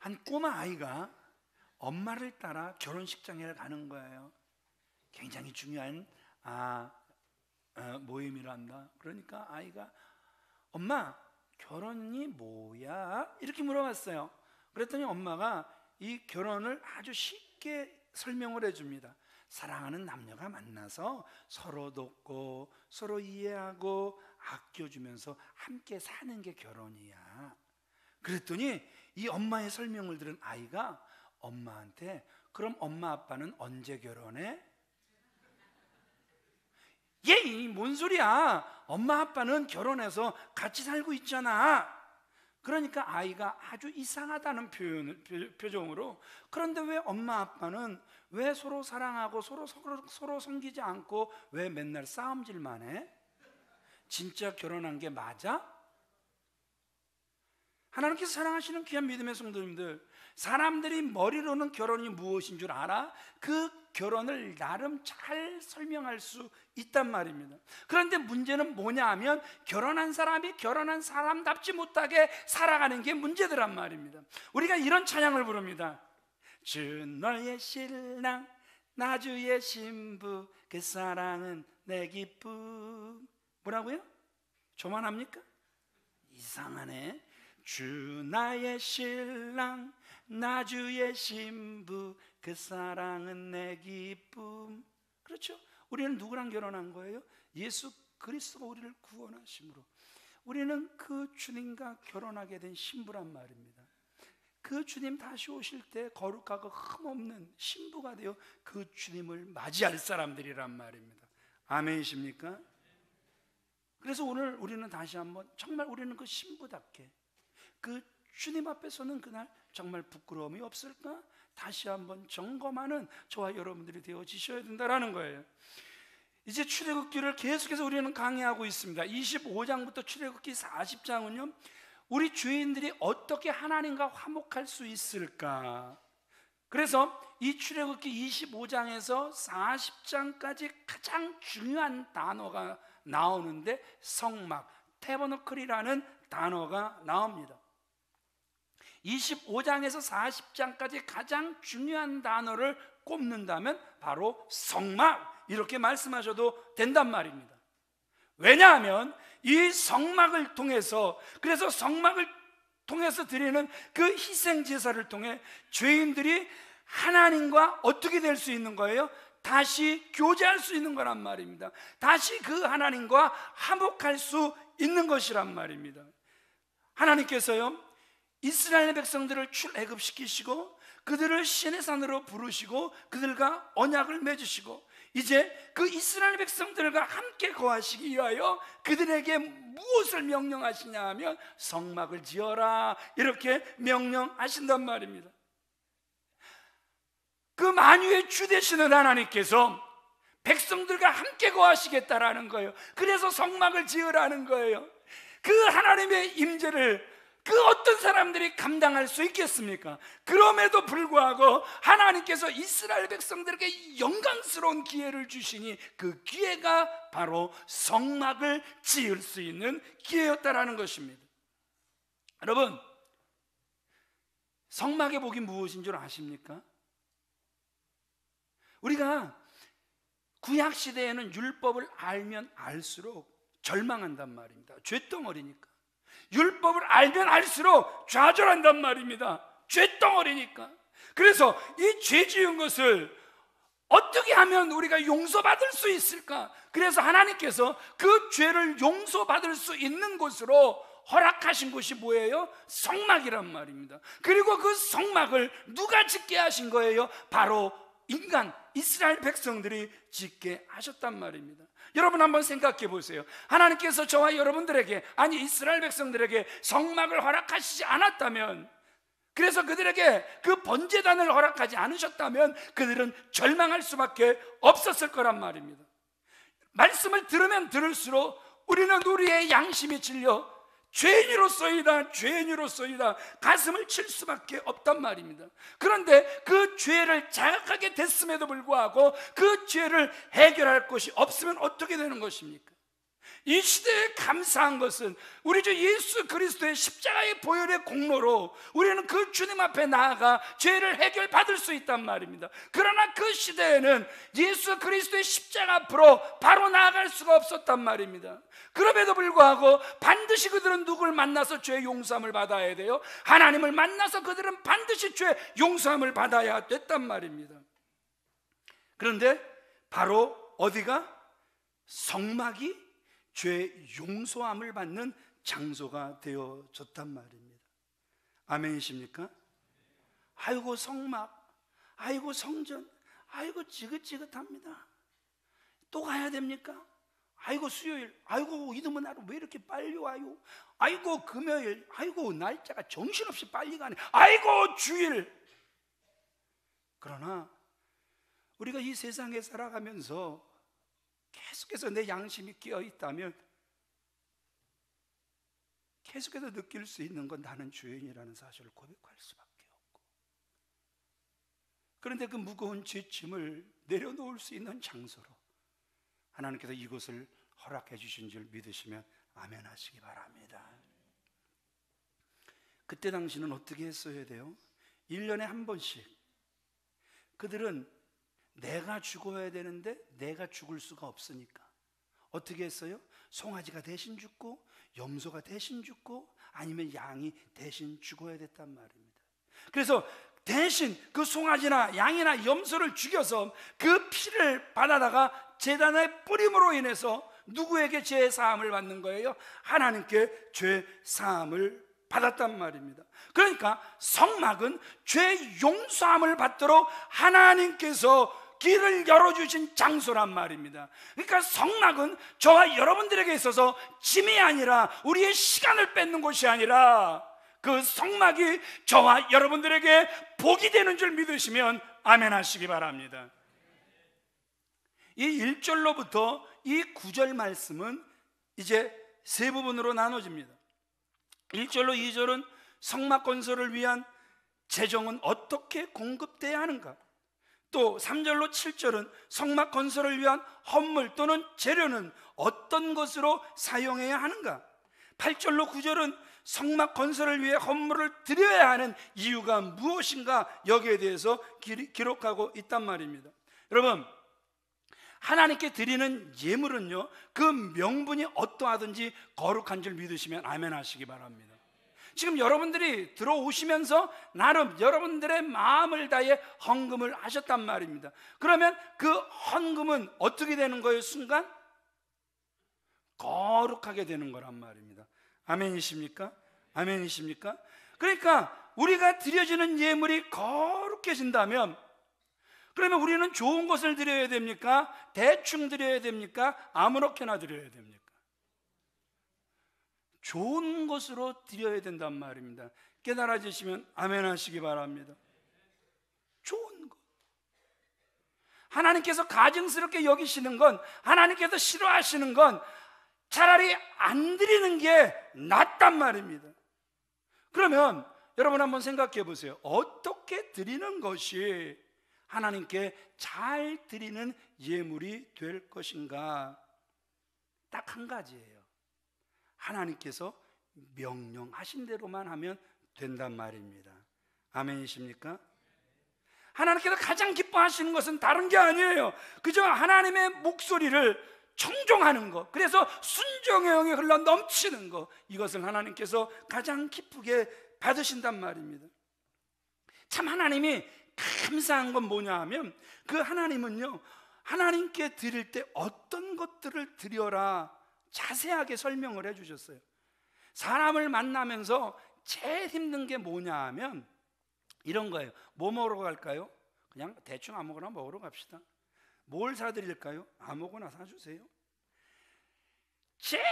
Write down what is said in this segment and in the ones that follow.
한 꼬마 아이가 엄마를 따라 결혼식장에 가는 거예요. 굉장히 중요한 모임이란다. 그러니까 아이가 엄마, 결혼이 뭐야? 이렇게 물어봤어요. 그랬더니 엄마가 이 결혼을 아주 쉽게 설명을 해줍니다. 사랑하는 남녀가 만나서 서로 돕고 서로 이해하고 아껴주면서 함께 사는 게 결혼이야. 그랬더니 이 엄마의 설명을 들은 아이가 엄마한테 그럼 엄마 아빠는 언제 결혼해? 얘 뭔 소리야? 엄마 아빠는 결혼해서 같이 살고 있잖아. 그러니까 아이가 아주 이상하다는 표정으로 그런데 왜 엄마 아빠는 왜 서로 사랑하고 서로 섬기지 않고 왜 맨날 싸움질만 해? 진짜 결혼한 게 맞아? 하나님께서 사랑하시는 귀한 믿음의 성도님들, 사람들이 머리로는 결혼이 무엇인 줄 알아? 그 결혼을 나름 잘 설명할 수 있단 말입니다. 그런데 문제는 뭐냐 하면 결혼한 사람이 결혼한 사람답지 못하게 살아가는 게 문제더란 말입니다. 우리가 이런 찬양을 부릅니다. 주 너의 신랑 나 주의 신부 그 사랑은 내 기쁨. 뭐라고요? 저만 합니까? 이상하네. 주 나의 신랑 나 주의 신부 그 사랑은 내 기쁨. 그렇죠? 우리는 누구랑 결혼한 거예요? 예수 그리스도가 우리를 구원하심으로 우리는 그 주님과 결혼하게 된 신부란 말입니다. 그 주님 다시 오실 때 거룩하고 흠없는 신부가 되어 그 주님을 맞이할 사람들이란 말입니다. 아멘이십니까? 그래서 오늘 우리는 다시 한번 정말 우리는 그 신부답게 그 주님 앞에서는 그날 정말 부끄러움이 없을까? 다시 한번 점검하는 저와 여러분들이 되어지셔야 된다는 거예요. 이제 출애굽기를 계속해서 우리는 강의하고 있습니다. 25장부터 출애굽기 40장은요 우리 죄인들이 어떻게 하나님과 화목할 수 있을까? 그래서 이 출애굽기 25장에서 40장까지 가장 중요한 단어가 나오는데 성막, 태버너클이라는 단어가 나옵니다. 25장에서 40장까지 가장 중요한 단어를 꼽는다면 바로 성막 이렇게 말씀하셔도 된단 말입니다. 왜냐하면 이 성막을 통해서 그래서 성막을 통해서 드리는 그 희생 제사를 통해 죄인들이 하나님과 어떻게 될 수 있는 거예요? 다시 교제할 수 있는 거란 말입니다. 다시 그 하나님과 화목할 수 있는 것이란 말입니다. 하나님께서요 이스라엘 백성들을 출애굽시키시고 그들을 신의 산으로 부르시고 그들과 언약을 맺으시고 이제 그 이스라엘 백성들과 함께 거하시기 위하여 그들에게 무엇을 명령하시냐 하면 성막을 지어라 이렇게 명령하신단 말입니다. 그 만유의 주 되시는 하나님께서 백성들과 함께 거하시겠다라는 거예요. 그래서 성막을 지으라는 거예요. 그 하나님의 임재를 그 어떤 사람들이 감당할 수 있겠습니까? 그럼에도 불구하고 하나님께서 이스라엘 백성들에게 영광스러운 기회를 주시니 그 기회가 바로 성막을 지을 수 있는 기회였다라는 것입니다. 여러분, 성막의 복이 무엇인 줄 아십니까? 우리가 구약시대에는 율법을 알면 알수록 절망한단 말입니다. 쇳덩어리니까. 율법을 알면 알수록 좌절한단 말입니다. 쇳덩어리니까. 그래서 이 죄 지은 것을 어떻게 하면 우리가 용서받을 수 있을까? 그래서 하나님께서 그 죄를 용서받을 수 있는 곳으로 허락하신 곳이 뭐예요? 성막이란 말입니다. 그리고 그 성막을 누가 짓게 하신 거예요? 바로 인간 이스라엘 백성들이 짓게 하셨단 말입니다. 여러분 한번 생각해 보세요. 하나님께서 저와 여러분들에게 아니 이스라엘 백성들에게 성막을 허락하시지 않았다면 그래서 그들에게 그 번제단을 허락하지 않으셨다면 그들은 절망할 수밖에 없었을 거란 말입니다. 말씀을 들으면 들을수록 우리는 우리의 양심이 찔려 죄인으로서이다 죄인으로서이다 가슴을 칠 수밖에 없단 말입니다. 그런데 그 죄를 자각하게 됐음에도 불구하고 그 죄를 해결할 것이 없으면 어떻게 되는 것입니까? 이 시대에 감사한 것은 우리 주 예수 그리스도의 십자가의 보혈의 공로로 우리는 그 주님 앞에 나아가 죄를 해결받을 수 있단 말입니다. 그러나 그 시대에는 예수 그리스도의 십자가 앞으로 바로 나아갈 수가 없었단 말입니다. 그럼에도 불구하고 반드시 그들은 누구를 만나서 죄 용서함을 받아야 돼요? 하나님을 만나서 그들은 반드시 죄 용서함을 받아야 됐단 말입니다. 그런데 바로 어디가? 성막이 죄 용서함을 받는 장소가 되어졌단 말입니다. 아멘이십니까? 아이고 성막, 아이고 성전, 아이고 지긋지긋합니다. 또 가야 됩니까? 아이고 수요일, 아이고 이듬은 하루 왜 이렇게 빨리 와요? 아이고 금요일, 아이고 날짜가 정신없이 빨리 가네. 아이고 주일. 그러나 우리가 이 세상에 살아가면서 계속해서 내 양심이 끼어 있다면 계속해서 느낄 수 있는 건 나는 죄인이라는 사실을 고백할 수밖에 없고, 그런데 그 무거운 죄짐을 내려놓을 수 있는 장소로 하나님께서 이곳을 허락해 주신 줄 믿으시면 아멘 하시기 바랍니다. 그때 당시는 어떻게 했어야 돼요? 1년에 한 번씩 그들은 내가 죽어야 되는데 내가 죽을 수가 없으니까 어떻게 했어요? 송아지가 대신 죽고 염소가 대신 죽고 아니면 양이 대신 죽어야 됐단 말입니다. 그래서 대신 그 송아지나 양이나 염소를 죽여서 그 피를 받아다가 제단에 뿌림으로 인해서 누구에게 죄 사함을 받는 거예요? 하나님께 죄 사함을 받았단 말입니다. 그러니까 성막은 죄 용서함을 받도록 하나님께서 길을 열어주신 장소란 말입니다. 그러니까 성막은 저와 여러분들에게 있어서 짐이 아니라 우리의 시간을 뺏는 곳이 아니라 그 성막이 저와 여러분들에게 복이 되는 줄 믿으시면 아멘 하시기 바랍니다. 이 1절로부터 이 9절 말씀은 이제 세 부분으로 나눠집니다. 1절로 2절은 성막 건설을 위한 재정은 어떻게 공급돼야 하는가, 또 3절로 7절은 성막 건설을 위한 헌물 또는 재료는 어떤 것으로 사용해야 하는가, 8절로 9절은 성막 건설을 위해 헌물을 드려야 하는 이유가 무엇인가, 여기에 대해서 기록하고 있단 말입니다. 여러분, 하나님께 드리는 예물은요, 그 명분이 어떠하든지 거룩한 줄 믿으시면 아멘 하시기 바랍니다. 지금 여러분들이 들어오시면서 나름 여러분들의 마음을 다해 헌금을 하셨단 말입니다. 그러면 그 헌금은 어떻게 되는 거예요? 순간 거룩하게 되는 거란 말입니다. 아멘이십니까? 아멘이십니까? 그러니까 우리가 드려지는 예물이 거룩해진다면, 그러면 우리는 좋은 것을 드려야 됩니까? 대충 드려야 됩니까? 아무렇게나 드려야 됩니까? 좋은 것으로 드려야 된단 말입니다. 깨달아지시면 아멘 하시기 바랍니다. 좋은 것, 하나님께서 가증스럽게 여기시는 건, 하나님께서 싫어하시는 건 차라리 안 드리는 게 낫단 말입니다. 그러면 여러분 한번 생각해 보세요. 어떻게 드리는 것이 하나님께 잘 드리는 예물이 될 것인가? 딱 한 가지예요. 하나님께서 명령하신 대로만 하면 된단 말입니다. 아멘이십니까? 하나님께서 가장 기뻐하시는 것은 다른 게 아니에요. 그저 하나님의 목소리를 청종하는 것, 그래서 순종의 영이 흘러 넘치는 것, 이것을 하나님께서 가장 기쁘게 받으신단 말입니다. 참 하나님이 감사한 건 뭐냐 하면, 그 하나님은요, 하나님께 드릴 때 어떤 것들을 드려라 자세하게 설명을 해주셨어요. 사람을 만나면서 제일 힘든 게 뭐냐 하면 이런 거예요. 뭐 먹으러 갈까요? 그냥 대충 아무거나 먹으러 갑시다. 뭘 사드릴까요? 아무거나 사주세요. 제일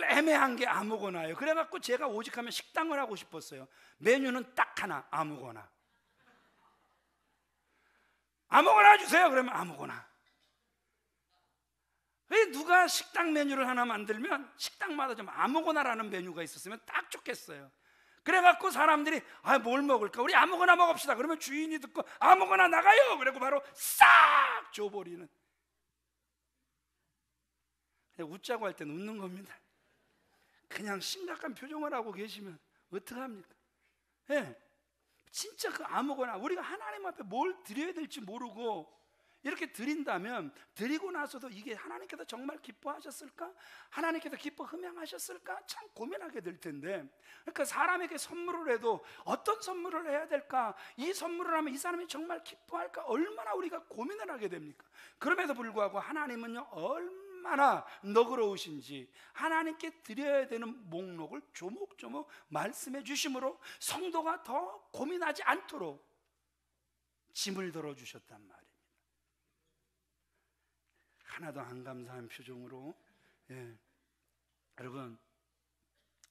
애매한 게 아무거나예요. 그래갖고 제가 오직하면 식당을 하고 싶었어요. 메뉴는 딱 하나, 아무거나. 아무거나 주세요. 그러면 아무거나. 왜 누가 식당 메뉴를 하나 만들면 식당마다 좀 아무거나라는 메뉴가 있었으면 딱 좋겠어요. 그래갖고 사람들이 뭘 먹을까? 우리 아무거나 먹읍시다. 그러면 주인이 듣고 아무거나 나가요. 그리고 바로 싹 줘버리는. 웃자고 할 때는 웃는 겁니다. 그냥 심각한 표정을 하고 계시면 어떡합니까? 예, 진짜 그 아무거나 우리가 하나님 앞에 뭘 드려야 될지 모르고 이렇게 드린다면 드리고 나서도 이게 하나님께서 정말 기뻐하셨을까? 하나님께서 기뻐 흠양하셨을까? 참 고민하게 될 텐데, 그러니까 사람에게 선물을 해도 어떤 선물을 해야 될까? 이 선물을 하면 이 사람이 정말 기뻐할까? 얼마나 우리가 고민을 하게 됩니까? 그럼에도 불구하고 하나님은요 얼마나 너그러우신지 하나님께 드려야 되는 목록을 조목조목 말씀해 주심으로 성도가 더 고민하지 않도록 짐을 덜어주셨단 말이에요. 하나도 안 감사한 표정으로. 여러분,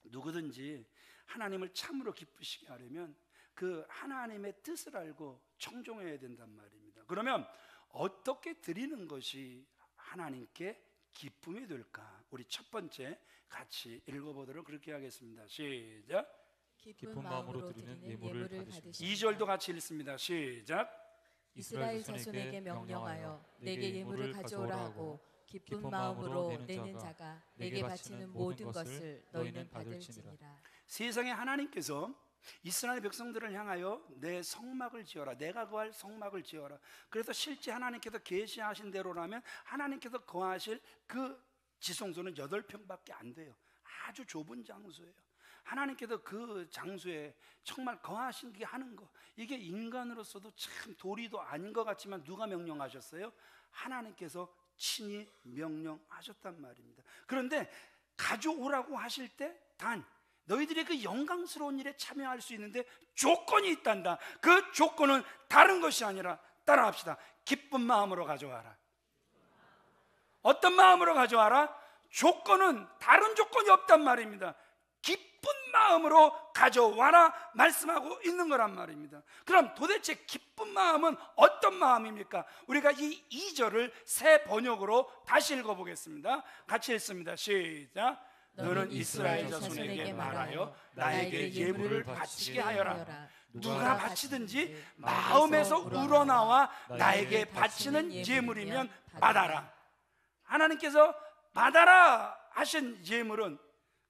누구든지 하나님을 참으로 기쁘시게 하려면 그 하나님의 뜻을 알고 청종해야 된단 말입니다. 그러면 어떻게 드리는 것이 하나님께 기쁨이 될까? 우리 첫 번째 같이 읽어보도록 그렇게 하겠습니다. 시작. 기쁜 마음으로 드리는 예물을 받으시고 2절도 같이 읽습니다. 시작. 이스라엘 자손에게 명령하여 내게 예물을 가져오라 하고 기쁜 마음으로 내는 자가 내게 바치는 모든 것을 너희는 받을지니라. 세상에 하나님께서 이스라엘 백성들을 향하여 내 성막을 지어라, 내가 거할 성막을 지어라. 그래서 실제 하나님께서 계시하신 대로라면 하나님께서 거하실 그 지성소는 8평밖에 안 돼요. 아주 좁은 장소예요. 하나님께서 그 장소에 정말 거하시게 하는 거, 이게 인간으로서도 참 도리도 아닌 것 같지만 누가 명령하셨어요? 하나님께서 친히 명령하셨단 말입니다. 그런데 가져오라고 하실 때 단 너희들의 그 영광스러운 일에 참여할 수 있는데 조건이 있단다. 그 조건은 다른 것이 아니라, 따라합시다, 기쁜 마음으로 가져와라. 어떤 마음으로 가져와라? 조건은 다른 조건이 없단 말입니다. 기쁜 마음으로 가져와라 말씀하고 있는 거란 말입니다. 그럼 도대체 기쁜 마음은 어떤 마음입니까? 우리가 이 2절을 새 번역으로 다시 읽어보겠습니다. 같이 읽습니다. 시작. 너는 이스라엘 자손에게 말하여 나에게 예물을 바치게 하여라. 누가 바치든지 마음에서 우러나와 나에게 바치는 예물이면 받아라. 하나님께서 받아라 하신 예물은,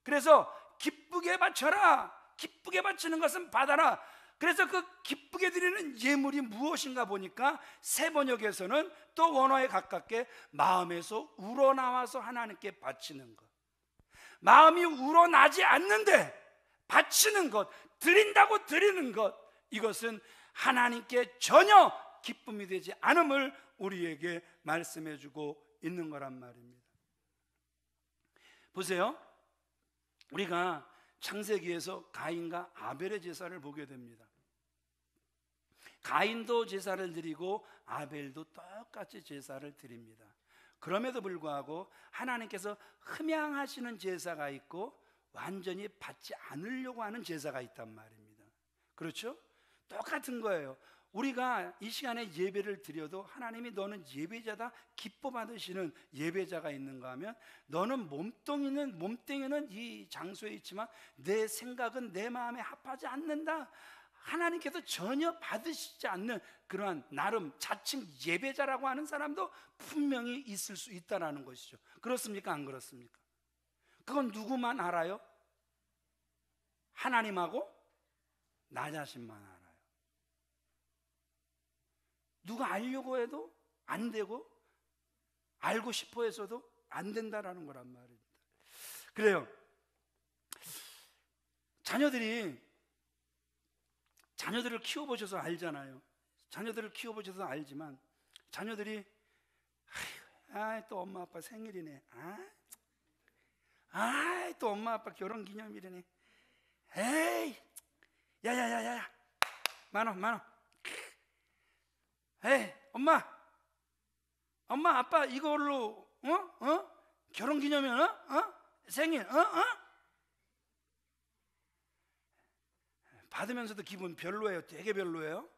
그래서 기쁘게 바쳐라, 기쁘게 바치는 것은 받아라. 그래서 그 기쁘게 드리는 예물이 무엇인가 보니까 새 번역에서는 또 원어에 가깝게 마음에서 우러나와서 하나님께 바치는 것, 마음이 우러나지 않는데 바치는 것, 드린다고 드리는 것, 이것은 하나님께 전혀 기쁨이 되지 않음을 우리에게 말씀해 주고 있는 거란 말입니다. 보세요, 우리가 창세기에서 가인과 아벨의 제사를 보게 됩니다. 가인도 제사를 드리고 아벨도 똑같이 제사를 드립니다. 그럼에도 불구하고 하나님께서 흠양하시는 제사가 있고 완전히 받지 않으려고 하는 제사가 있단 말입니다. 그렇죠? 똑같은 거예요. 우리가 이 시간에 예배를 드려도 하나님이 너는 예배자다, 기뻐 받으시는 예배자가 있는가 하면, 너는 몸뚱이는 이 장소에 있지만 내 생각은 내 마음에 합하지 않는다, 하나님께서 전혀 받으시지 않는 그러한 나름 자칭 예배자라고 하는 사람도 분명히 있을 수 있다는 것이죠. 그렇습니까? 안 그렇습니까? 그건 누구만 알아요? 하나님하고 나 자신만 알아요. 누가 알려고 해도 안 되고 알고 싶어 해서도 안 된다라는 거란 말입니다. 그래요, 자녀들을 키워보셔서 알잖아요. 자녀들을 키워보셔서 알지만 자녀들이 또 엄마 아빠 생일이네, 또 엄마 아빠 결혼기념일이네, 에이 야야야야 만원 에이 엄마 아빠 이걸로 결혼기념일 생일 받으면서도 기분 별로예요? 되게 별로예요?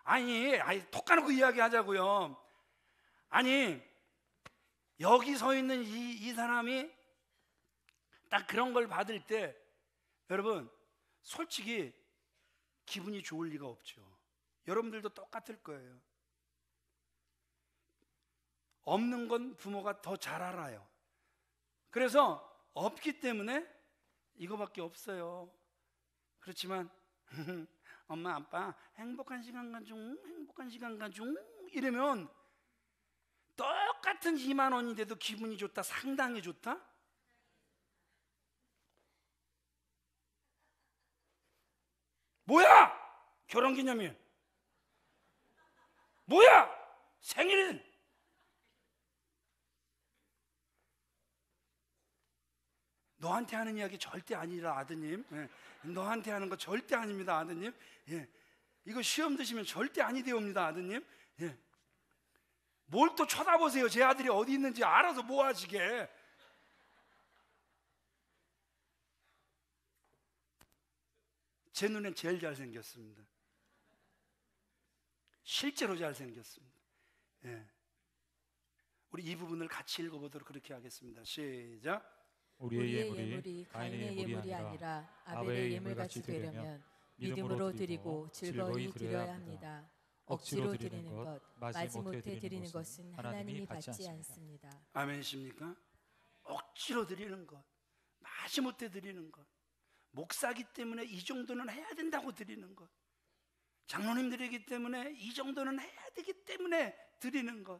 아니 톡 까놓고 이야기하자고요. 아니 여기 서 있는 이 사람이 딱 그런 걸 받을 때 여러분 솔직히 기분이 좋을 리가 없죠. 여러분들도 똑같을 거예요. 없는 건 부모가 더 잘 알아요. 그래서 없기 때문에 이거밖에 없어요. 그렇지만 엄마 아빠 행복한 시간 가중, 행복한 시간 가중 이러면 똑같은 2만 원인데도 기분이 좋다, 상당히 좋다? 뭐야? 결혼기념일 뭐야? 생일 너한테 하는 이야기 절대 아니라 아드님. 예. 너한테 하는 거 절대 아닙니다 아드님. 예. 이거 시험 드시면 절대 아니 되옵니다 아드님. 예. 뭘 또 쳐다보세요. 제 아들이 어디 있는지 알아서 뭐 하시게. 제 눈엔 제일 잘생겼습니다. 실제로 잘생겼습니다. 예. 우리 이 부분을 같이 읽어보도록 그렇게 하겠습니다. 시작. 우리의 예물이 가인의 예물이 아니라 아벨의 예물같이 되려면 믿음으로 드리고 즐거이 드려야 합니다. 억지로 드리는 것, 마지못해 드리는 것은 하나님이 받지 않습니다. 아멘이십니까? 억지로 드리는 것, 마지못해 드리는 것, 목사기 때문에 이 정도는 해야 된다고 드리는 것, 장로님들이기 때문에 이 정도는 해야 되기 때문에 드리는 것,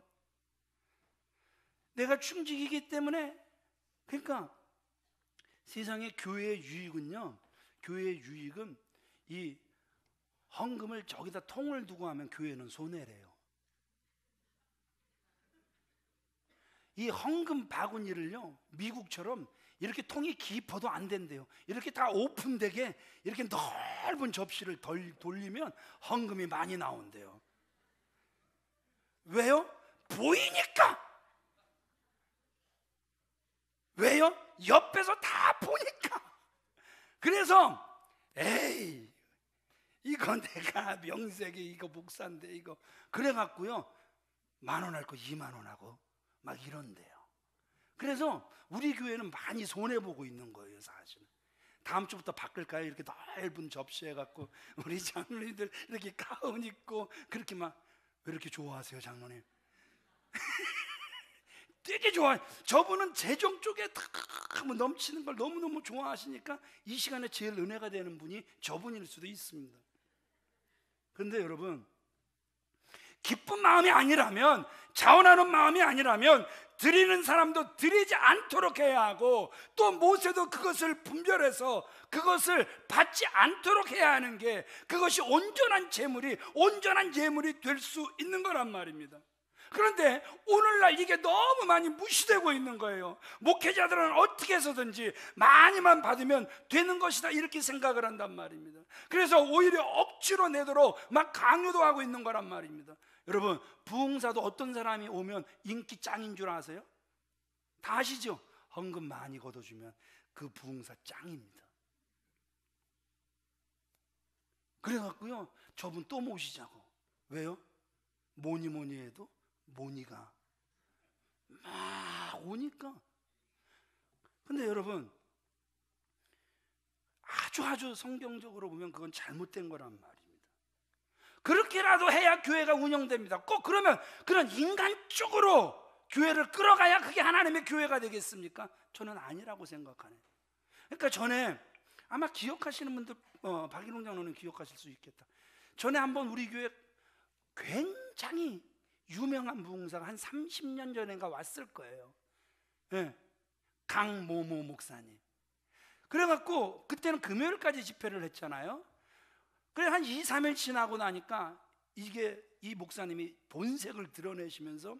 내가 충직이기 때문에. 그러니까 세상의 교회의 유익은요, 교회의 유익은 이 헌금을 저기다 통을 두고 하면 교회는 손해래요. 이 헌금 바구니를요, 미국처럼 이렇게 통이 깊어도 안 된대요. 이렇게 다 오픈되게 이렇게 넓은 접시를 돌리면 헌금이 많이 나온대요. 왜요? 보이니까. 왜요? 옆에서 다 보니까. 그래서 에이 이거 내가 명색이 이거 목사인데 이거 그래갖고요 10,000원 할 거 20,000원 하고 막 이런대요. 그래서 우리 교회는 많이 손해보고 있는 거예요 사실은. 다음 주부터 바꿀까요? 이렇게 넓은 접시 해갖고 우리 장로님들 이렇게 가운 입고 그렇게 막. 왜 이렇게 좋아하세요 장로님? 되게 좋아요. 저분은 재정 쪽에 다 넘치는 걸 너무너무 좋아하시니까 이 시간에 제일 은혜가 되는 분이 저분일 수도 있습니다. 그런데 여러분, 기쁜 마음이 아니라면, 자원하는 마음이 아니라면 드리는 사람도 드리지 않도록 해야 하고, 또 모세도 그것을 분별해서 그것을 받지 않도록 해야 하는 게, 그것이 온전한 예물이 될 수 있는 거란 말입니다. 그런데 오늘날 이게 너무 많이 무시되고 있는 거예요. 목회자들은 어떻게 해서든지 많이만 받으면 되는 것이다 이렇게 생각을 한단 말입니다. 그래서 오히려 억지로 내도록 막 강요도 하고 있는 거란 말입니다. 여러분, 부흥사도 어떤 사람이 오면 인기 짱인 줄 아세요? 다 아시죠? 헌금 많이 걷어주면 그 부흥사 짱입니다. 그래갖고요 저분 또 모시자고. 왜요? 뭐니 해도 모니가 막 오니까. 근데 여러분, 아주 성경적으로 보면 그건 잘못된 거란 말입니다. 그렇게라도 해야 교회가 운영됩니다. 꼭 그러면 그런 인간적으로 교회를 끌어가야 그게 하나님의 교회가 되겠습니까? 저는 아니라고 생각하네요. 그러니까 전에 아마 기억하시는 분들, 박일홍 장로는 기억하실 수 있겠다. 전에 한번 우리 교회 굉장히 유명한 부흥사가 한 30년 전인가 왔을 거예요. 네. 강모모 목사님. 그래갖고 그때는 금요일까지 집회를 했잖아요. 그래 한 2, 3일 지나고 나니까 이 목사님이 본색을 드러내시면서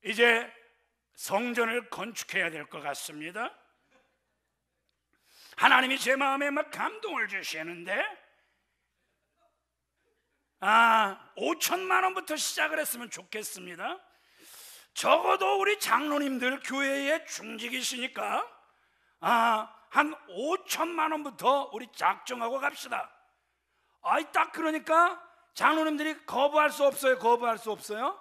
이제 성전을 건축해야 될 것 같습니다. 하나님이 제 마음에 막 감동을 주시는데 5천만 원부터 시작을 했으면 좋겠습니다. 적어도 우리 장로님들 교회에 중직이시니까 한 5천만 원부터 우리 작정하고 갑시다. 딱 그러니까 장로님들이 거부할 수 없어요? 거부할 수 없어요?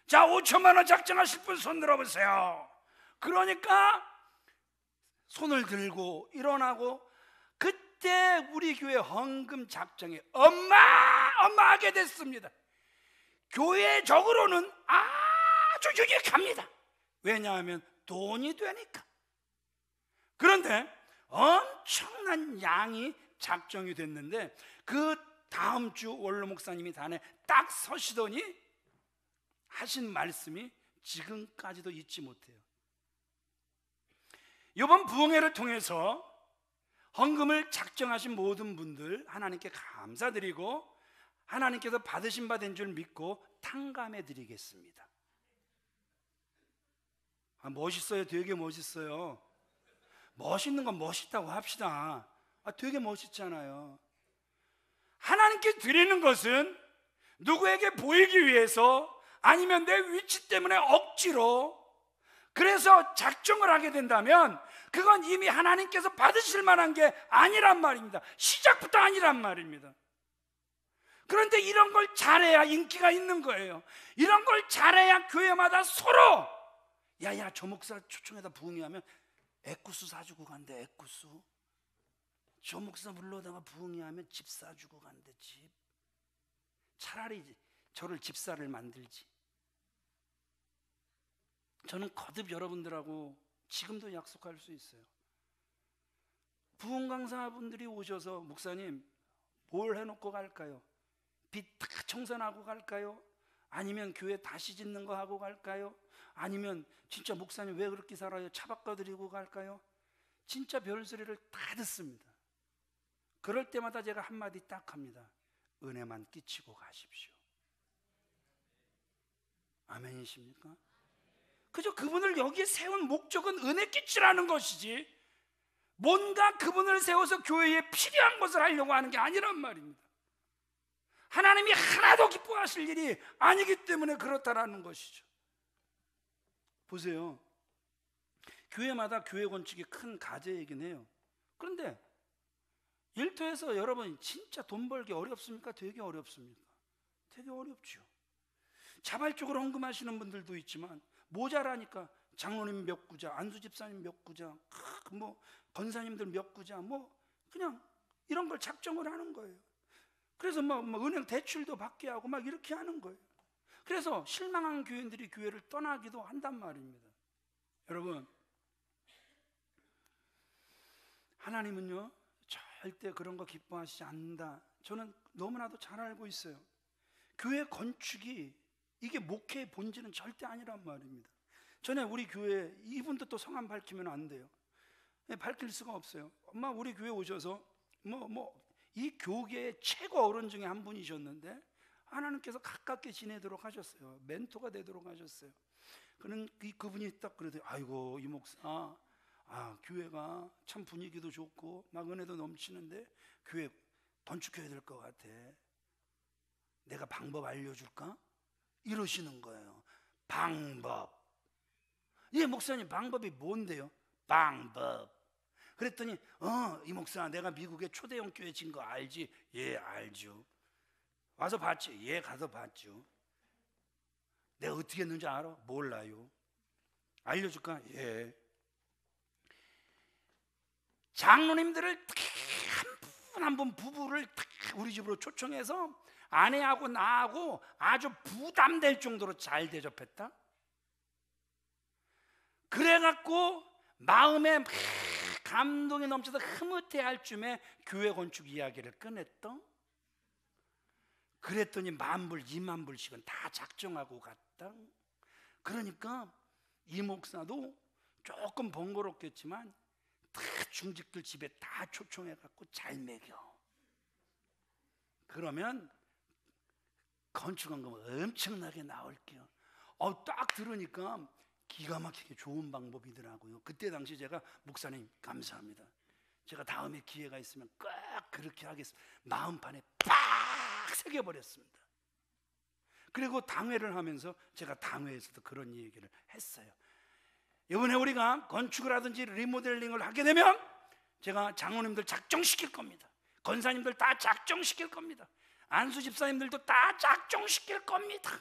자, 5천만 원 작정하실 분 손 들어보세요. 그러니까 손을 들고 일어나고, 그때 우리 교회 헌금 작정에 어마어마하게 됐습니다. 교회적으로는 아주 유익합니다. 왜냐하면 돈이 되니까. 그런데 엄청난 양이 작정이 됐는데 그 다음 주 원로 목사님이 단에 딱 서시더니 하신 말씀이 지금까지도 잊지 못해요. 이번 부흥회를 통해서 헌금을 작정하신 모든 분들 하나님께 감사드리고 하나님께서 받으신 바 된 줄 믿고 탕감해 드리겠습니다. 멋있어요. 되게 멋있어요. 멋있는 건 멋있다고 합시다. 되게 멋있잖아요. 하나님께 드리는 것은 누구에게 보이기 위해서 아니면 내 위치 때문에 억지로 그래서 작정을 하게 된다면 그건 이미 하나님께서 받으실 만한 게 아니란 말입니다. 시작부터 아니란 말입니다. 그런데 이런 걸 잘해야 인기가 있는 거예요. 이런 걸 잘해야 교회마다 서로 야야 저 목사 초청해다 부흥회하면 애구수 사주고 간대. 애구수. 저 목사 불러다가 부흥회하면 집 사주고 간대. 집. 차라리 저를 집사를 만들지. 저는 거듭 여러분들하고 지금도 약속할 수 있어요. 부흥 강사분들이 오셔서 목사님 뭘 해놓고 갈까요? 빚 다 청산하고 갈까요? 아니면 교회 다시 짓는 거 하고 갈까요? 아니면 진짜 목사님 왜 그렇게 살아요? 차 바꿔드리고 갈까요? 진짜 별소리를 다 듣습니다. 그럴 때마다 제가 한마디 딱 합니다. 은혜만 끼치고 가십시오. 아멘이십니까? 그저 그분을 여기에 세운 목적은 은혜 끼치라는 것이지 뭔가 그분을 세워서 교회에 필요한 것을 하려고 하는 게 아니란 말입니다. 하나님이 하나도 기뻐하실 일이 아니기 때문에 그렇다라는 것이죠. 보세요. 교회마다 교회 건축이 큰 과제이긴 해요. 그런데 일터에서 여러분 진짜 돈 벌기 어렵습니까? 되게 어렵습니까? 되게 어렵죠. 자발적으로 헌금하시는 분들도 있지만 모자라니까 장로님 몇 구자, 안수 집사님 몇 구자, 뭐 권사님들 몇 구자, 뭐 그냥 이런 걸 작정을 하는 거예요. 그래서 뭐 은행 대출도 받게 하고 막 이렇게 하는 거예요. 그래서 실망한 교인들이 교회를 떠나기도 한단 말입니다. 여러분, 하나님은요 절대 그런 거 기뻐하시지 않는다. 저는 너무나도 잘 알고 있어요. 교회 건축이 이게 목회의 본질은 절대 아니란 말입니다. 전에 우리 교회 이분도 또 성함 밝히면 안 돼요. 밝힐 수가 없어요. 엄마 우리 교회 오셔서 이 교계의 최고 어른 중에 한 분이셨는데 하나님께서 가깝게 지내도록 하셨어요. 멘토가 되도록 하셨어요. 그분이 딱 그러더니 아이고 이 목사 교회가 참 분위기도 좋고 막 은혜도 넘치는데 교회 건축해야 될 것 같아. 내가 방법 알려줄까? 이러시는 거예요. 방법. 예, 목사님 방법이 뭔데요? 방법. 그랬더니 이 목사 내가 미국에 초대형 교회 진 거 알지? 예, 알죠. 와서 봤지? 예, 가서 봤죠. 내가 어떻게 했는지 알아? 몰라요. 알려줄까? 예. 장로님들을 한 분 한 분 부부를 우리 집으로 초청해서 아내하고 나하고 아주 부담될 정도로 잘 대접했다. 그래갖고 마음에 감동이 넘쳐서 흐뭇해할 쯤에 교회 건축 이야기를 꺼냈던. 그랬더니 10,000불, 20,000불씩은 다 작정하고 갔다. 그러니까 이 목사도 조금 번거롭겠지만 다 중직들 집에 다 초청해갖고 잘 먹여. 그러면 건축원금 엄청나게 나올게요. 딱 들으니까 기가 막히게 좋은 방법이더라고요. 그때 당시 제가 목사님 감사합니다. 제가 다음에 기회가 있으면 꼭 그렇게 하겠습니다. 마음판에 팍 새겨버렸습니다. 그리고 당회를 하면서 제가 당회에서도 그런 얘기를 했어요. 이번에 우리가 건축을 하든지 리모델링을 하게 되면 제가 장로님들 작정시킬 겁니다. 권사님들 다 작정시킬 겁니다. 안수 집사님들도 다 작정시킬 겁니다.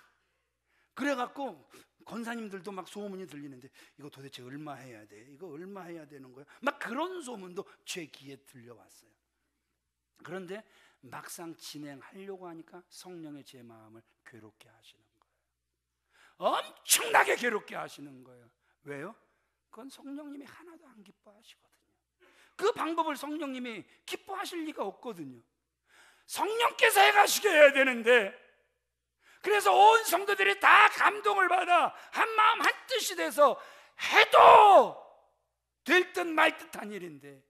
그래갖고 권사님들도 막 소문이 들리는데 이거 도대체 얼마 해야 돼? 이거 얼마 해야 되는 거야? 막 그런 소문도 제 귀에 들려왔어요. 그런데 막상 진행하려고 하니까 성령의 제 마음을 괴롭게 하시는 거예요. 엄청나게 괴롭게 하시는 거예요. 왜요? 그건 성령님이 하나도 안 기뻐하시거든요. 그 방법을 성령님이 기뻐하실 리가 없거든요. 성령께서 해가시게 해야 되는데, 그래서 온 성도들이 다 감동을 받아 한 마음 한 뜻이 돼서 해도 될 듯 말 듯한 일인데,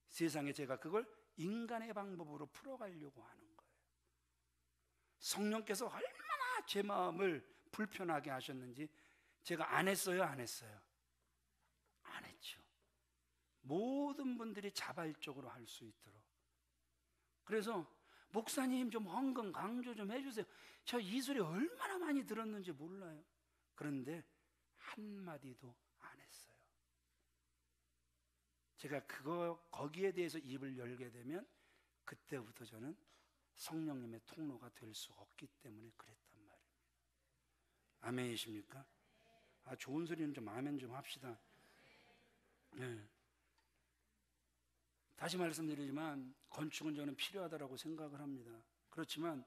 세상에 제가 그걸 인간의 방법으로 풀어가려고 하는 거예요. 성령께서 얼마나 제 마음을 불편하게 하셨는지 제가 안 했어요, 안 했어요? 안 했죠. 모든 분들이 자발적으로 할 수 있도록. 그래서 목사님 좀 헌금 강조 좀 해주세요. 저 이 소리 얼마나 많이 들었는지 몰라요. 그런데 한마디도 안 했어요. 제가 거기에 대해서 입을 열게 되면 그때부터 저는 성령님의 통로가 될 수 없기 때문에 그랬단 말입니다. 아멘이십니까? 좋은 소리는 좀 아멘 좀 합시다. 네. 다시 말씀드리지만 건축은 저는 필요하다고 생각을 합니다. 그렇지만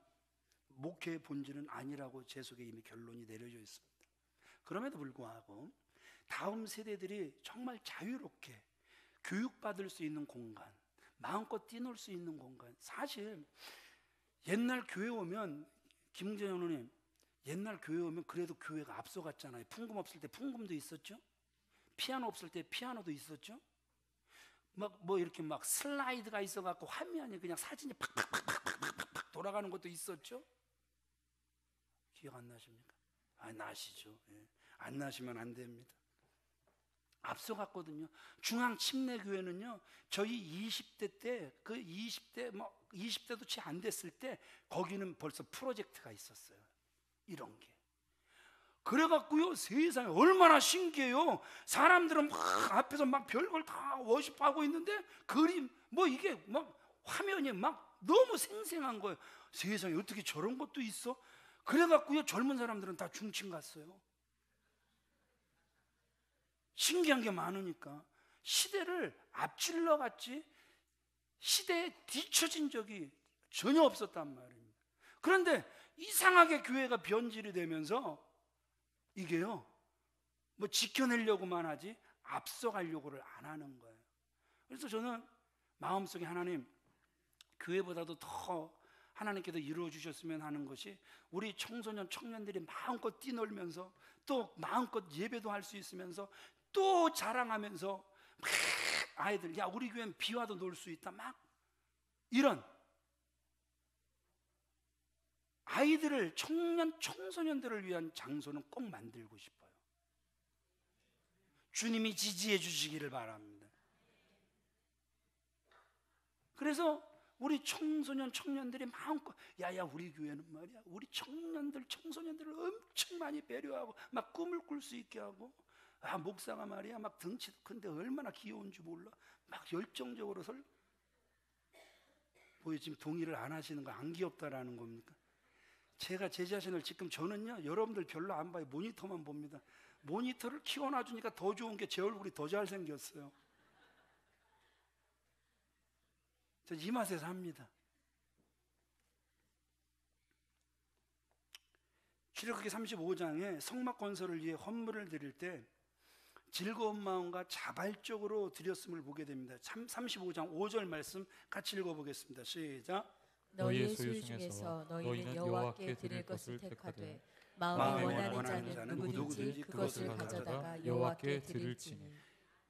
목회의 본질은 아니라고 제 속에 이미 결론이 내려져 있습니다. 그럼에도 불구하고 다음 세대들이 정말 자유롭게 교육받을 수 있는 공간, 마음껏 뛰놀 수 있는 공간. 사실 옛날 교회 오면, 김재현 의원님, 옛날 교회 오면 그래도 교회가 앞서갔잖아요. 풍금 없을 때 풍금도 있었죠. 피아노 없을 때 피아노도 있었죠. 이렇게 슬라이드가 있어갖고 화면이 그냥 사진이 팍팍팍팍팍팍 돌아가는 것도 있었죠. 기억 안 나십니까? 나시죠. 예. 안 나시면 안 됩니다. 앞서갔거든요. 중앙 침례교회는요, 저희 20대 때, 20대도 채 안 됐을 때 거기는 벌써 프로젝트가 있었어요. 이런 게. 그래갖고요, 세상에 얼마나 신기해요. 사람들은 앞에서 별걸 다 워십하고 있는데 그림 이게 화면이 너무 생생한 거예요. 세상에 어떻게 저런 것도 있어? 그래갖고요, 젊은 사람들은 다 중침 갔어요. 신기한 게 많으니까. 시대를 앞질러 갔지 시대에 뒤처진 적이 전혀 없었단 말입니다. 그런데 이상하게 교회가 변질이 되면서 이게요, 지켜내려고만 하지 앞서가려고를 안 하는 거예요. 그래서 저는 마음속에 하나님, 교회보다도 더 하나님께서 이루어 주셨으면 하는 것이 우리 청소년 청년들이 마음껏 뛰놀면서 또 마음껏 예배도 할 수 있으면서 또 자랑하면서 막 아이들, 야 우리 교회는 비 와도 놀 수 있다, 막 이런 아이들을, 청소년들을 위한 장소는 꼭 만들고 싶어요. 주님이 지지해 주시기를 바랍니다. 그래서 우리 청소년 청년들이 마음껏, 야야 우리 교회는 말이야, 우리 청소년들을 엄청 많이 배려하고 막 꿈을 꿀 수 있게 하고, 목사가 말이야 막 덩치도 큰데 얼마나 귀여운지 몰라, 막 열정적으로 지금 동의를 안 하시는 거 안 귀엽다라는 겁니까? 제가 제 자신을 지금, 저는요, 여러분들 별로 안 봐요. 모니터만 봅니다. 모니터를 키워놔주니까 더 좋은 게 제 얼굴이 더 잘생겼어요. 저 이 맛에 삽니다. 출애굽기 35장에 성막 건설을 위해 헌물을 드릴 때 즐거운 마음과 자발적으로 드렸음을 보게 됩니다. 35장 5절 말씀 같이 읽어보겠습니다. 시작. 너희의 소유 중에서 너희는 여호와께 드릴 것을 택하되 마음에 원하는 자는 누구든지 그것을 가져다가 여호와께 드릴지니.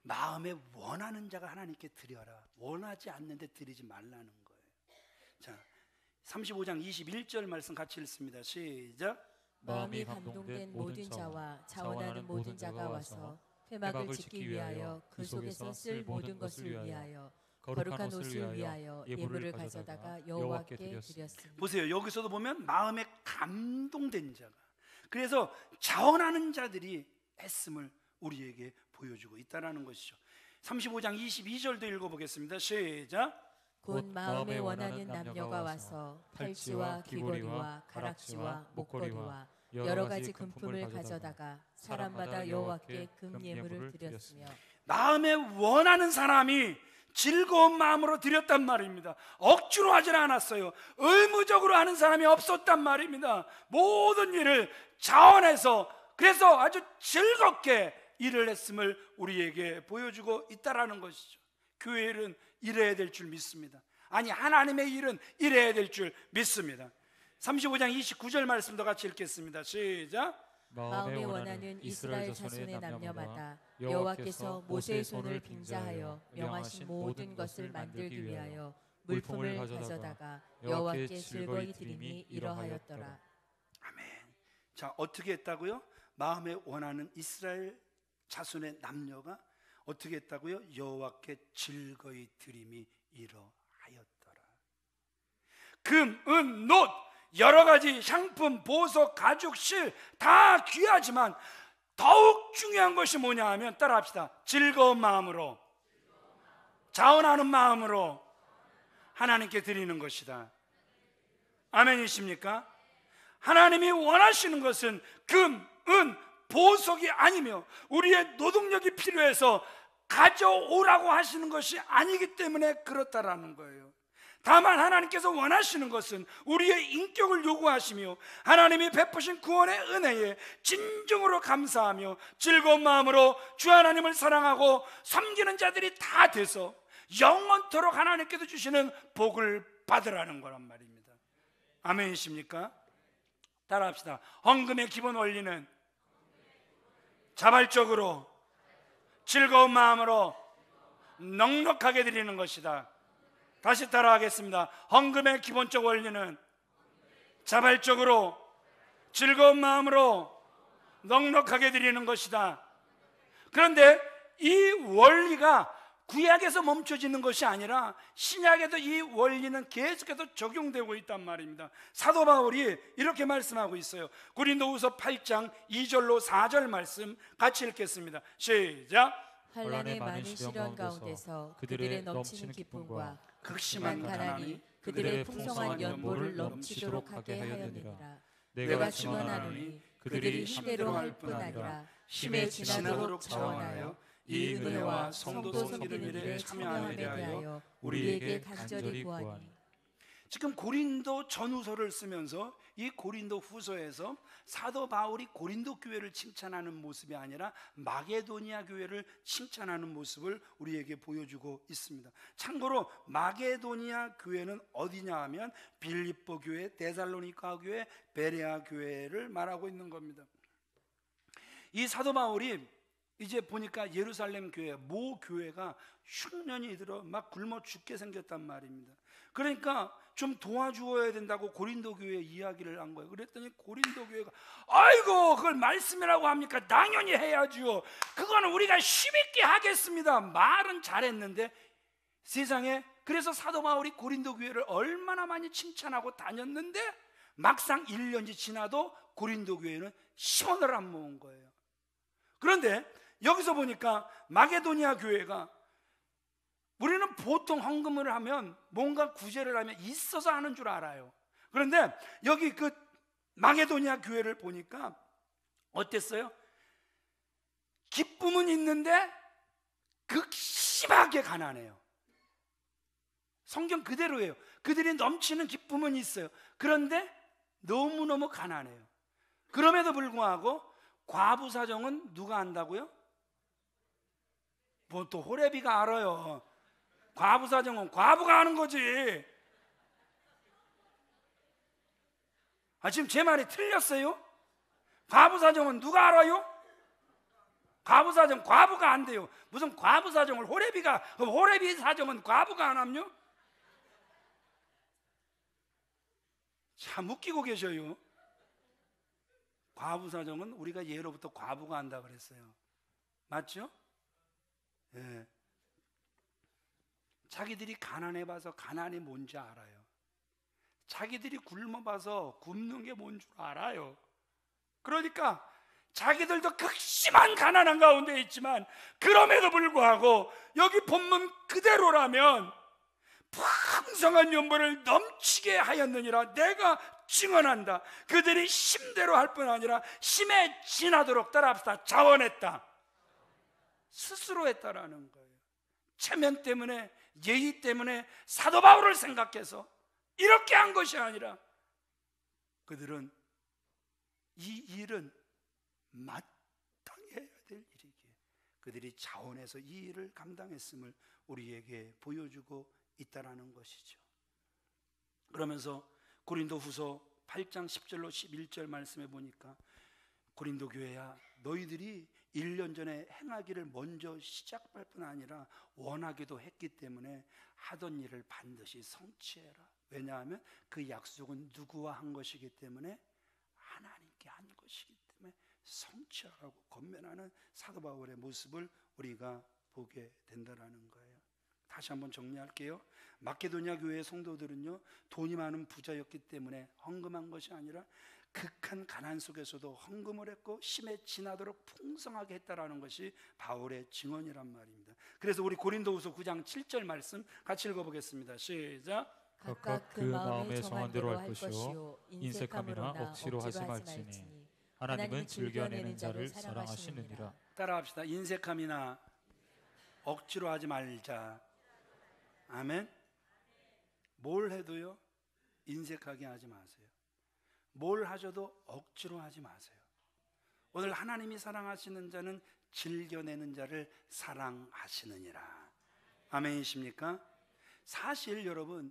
마음에 원하는 자가 하나님께 드려라. 원하지 않는데 드리지 말라는 거예요. 자, 35장 21절 말씀 같이 읽습니다. 시작. 마음이 감동된 모든 자와 자원하는 모든 자가 와서 회막을 짓기 위하여 그 속에서 쓸 모든 것을 위하여 거룩한 옷을 위하여 예물을 가져다가 여호와께 드렸습니다. 보세요. 여기서도 보면 마음에 감동된 자가, 그래서 자원하는 자들이 했음을 우리에게 보여주고 있다는 것이죠. 35장 22절도 읽어보겠습니다. 시작. 곧 마음에 원하는 남녀가 와서 팔찌와 귀걸이와 가락지와 목걸이와 여러 가지 금품을 가져다가 사람마다 여호와께 금예물을 드렸으며. 마음에 원하는 사람이 즐거운 마음으로 드렸단 말입니다. 억지로 하지 않았어요. 의무적으로 하는 사람이 없었단 말입니다. 모든 일을 자원해서 그래서 아주 즐겁게 일을 했음을 우리에게 보여주고 있다라는 것이죠. 교회 일은 이래야 될 줄 믿습니다. 아니, 하나님의 일은 이래야 될 줄 믿습니다. 35장 29절 말씀도 같이 읽겠습니다. 시작. 마음에 원하는 이스라엘 자손의 남녀마다 여호와께서 모세의 손을 빙자하여 명하신 모든 것을 만들기 위하여 물품을 가져다가 여호와께 즐거이 드림이 이러하였더라. 아멘. 자, 어떻게 했다고요? 마음에 원하는 이스라엘 자손의 남녀가 어떻게 했다고요? 여호와께 즐거이 드림이 이러하였더라. 금, 은, 놋, 여러 가지 향품, 보석, 가죽, 실 다 귀하지만 더욱 중요한 것이 뭐냐 하면, 따라합시다. 즐거운 마음으로, 자원하는 마음으로 하나님께 드리는 것이다. 아멘이십니까? 하나님이 원하시는 것은 금, 은, 보석이 아니며 우리의 노동력이 필요해서 가져오라고 하시는 것이 아니기 때문에 그렇다라는 거예요. 다만 하나님께서 원하시는 것은 우리의 인격을 요구하시며 하나님이 베푸신 구원의 은혜에 진정으로 감사하며 즐거운 마음으로 주 하나님을 사랑하고 섬기는 자들이 다 돼서 영원토록 하나님께서 주시는 복을 받으라는 거란 말입니다. 아멘이십니까? 따라합시다. 헌금의 기본 원리는 자발적으로 즐거운 마음으로 넉넉하게 드리는 것이다. 다시 따라하겠습니다. 헌금의 기본적 원리는 자발적으로 즐거운 마음으로 넉넉하게 드리는 것이다. 그런데 이 원리가 구약에서 멈춰지는 것이 아니라 신약에도 이 원리는 계속해서 적용되고 있단 말입니다. 사도 바울이 이렇게 말씀하고 있어요. 고린도후서 8장 2절로 4절 말씀 같이 읽겠습니다. 시작. 환난의 많은 시련 가운데서 그들의 넘치는 기쁨과 극심한 가난이 그들의 풍성한 연보를 넘치도록 하게 하였느니라. 내가 증언하노니 그들이 힘대로 할 뿐 아니라 힘에 지나도록 자원하여 이 은혜와 성도 섬기는 일에 참여함에 대하여 우리에게 간절히 구하니. 지금 고린도 전후서를 쓰면서 이 고린도 후서에서 사도 바울이 고린도 교회를 칭찬하는 모습이 아니라 마게도니아 교회를 칭찬하는 모습을 우리에게 보여주고 있습니다. 참고로 마게도니아 교회는 어디냐 하면 빌립보 교회, 데살로니가 교회, 베레아 교회를 말하고 있는 겁니다. 이 사도 바울이 이제 보니까 예루살렘 교회, 모 교회가 흉년이 들어 막 굶어 죽게 생겼단 말입니다. 그러니까 좀 도와주어야 된다고 고린도 교회에 이야기를 한 거예요. 그랬더니 고린도 교회가 아이고 그걸 말씀이라고 합니까? 당연히 해야죠. 그거는 우리가 힘있게 하겠습니다. 말은 잘했는데 세상에, 그래서 사도 바울이 고린도 교회를 얼마나 많이 칭찬하고 다녔는데 막상 1년이 지나도 고린도 교회는 10원을 안 모은 거예요. 그런데 여기서 보니까 마게도니아 교회가, 우리는 보통 헌금을 하면 뭔가 구제를 하면 있어서 하는 줄 알아요. 그런데 여기 그 마게도니아 교회를 보니까 어땠어요? 기쁨은 있는데 극심하게 가난해요. 성경 그대로예요. 그들이 넘치는 기쁨은 있어요. 그런데 너무너무 가난해요. 그럼에도 불구하고 과부 사정은 누가 안다고요? 뭐 또 호레비가 알아요. 과부 사정은 과부가 아는 거지. 지금 제 말이 틀렸어요? 과부 사정은 누가 알아요? 과부 사정 과부가 안 돼요. 무슨 과부 사정을 호레비가, 호레비 사정은 과부가 안 함요? 참 웃기고 계셔요. 과부 사정은 우리가 예로부터 과부가 한다 그랬어요. 맞죠? 예. 자기들이 가난해봐서 가난이 뭔지 알아요. 자기들이 굶어봐서 굶는 게 뭔 줄 알아요. 그러니까 자기들도 극심한 가난한 가운데 있지만 그럼에도 불구하고 여기 본문 그대로라면 풍성한 연보를 넘치게 하였느니라. 내가 증언한다. 그들이 힘대로 할 뿐 아니라 힘에 지나도록, 따라합시다, 자원했다. 스스로 했다라는 거예요. 체면 때문에, 예의 때문에 사도 바울을 생각해서 이렇게 한 것이 아니라 그들은 이 일은 마땅히 해야 될 일이기에 그들이 자원해서 이 일을 감당했음을 우리에게 보여주고 있다라는 것이죠. 그러면서 고린도후서 8장 10절로 11절 말씀해 보니까 고린도 교회야, 너희들이 1년 전에 행하기를 먼저 시작할 뿐 아니라 원하기도 했기 때문에 하던 일을 반드시 성취해라. 왜냐하면 그 약속은 누구와 한 것이기 때문에 하나님께 한 것이기 때문에 성취하라고 권면하는 사도 바울의 모습을 우리가 보게 된다라는 거예요. 다시 한번 정리할게요. 마케도냐 교회의 성도들은요, 돈이 많은 부자였기 때문에 헌금한 것이 아니라 극한 가난 속에서도 헌금을 했고 심에 지나도록 풍성하게 했다라는 것이 바울의 증언이란 말입니다. 그래서 우리 고린도후서 9장 7절 말씀 같이 읽어보겠습니다. 시작. 각각 그 마음에 정한 대로 할 것이요 인색함이나 억지로 하지 말지니 하나님은 즐겨내는 자를 사랑하시느니라. 따라합시다. 인색함이나 억지로 하지 말자. 아멘. 뭘 해도요 인색하게 하지 마세요. 뭘 하셔도 억지로 하지 마세요. 오늘 하나님이 사랑하시는 자는 즐겨내는 자를 사랑하시느니라. 아멘이십니까? 사실 여러분,